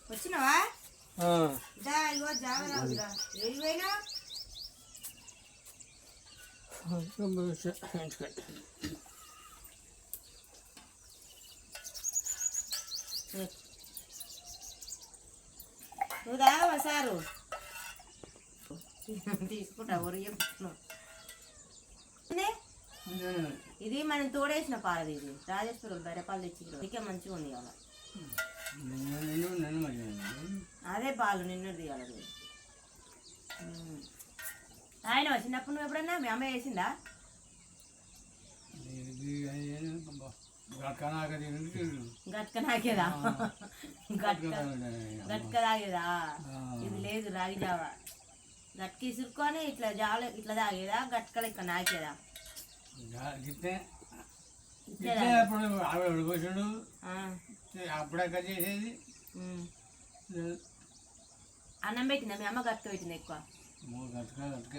వచ్చినావా దా ఇగో జావ తాగురా ఏడి పోయినా నువ్వు తాగవా సారు తీసుకుంటా ఒరి ఇది మనం తోడేసిన పాలది ఇది రాజేశ్వరం బయట పాలు తెచ్చి ఇక మంచిగా ఉంది అలా అదే పాలు నిన్ను తీయాలి ఆయన వచ్చినప్పుడు నువ్వు ఎప్పుడన్నా మీ అమ్మ వేసిందా గట్క నాకేదా గట్క తాగేదా ఇది లేదు రాగి జావా గట్క ఇసురుకొని ఇట్లా జావ ఇట్లా తాగేదా గట్క లెక్క నాకేదా చేసేది అన్నం పెట్టిందా మీ అమ్మ గట్క పెట్టింది ఎక్కువ గట్క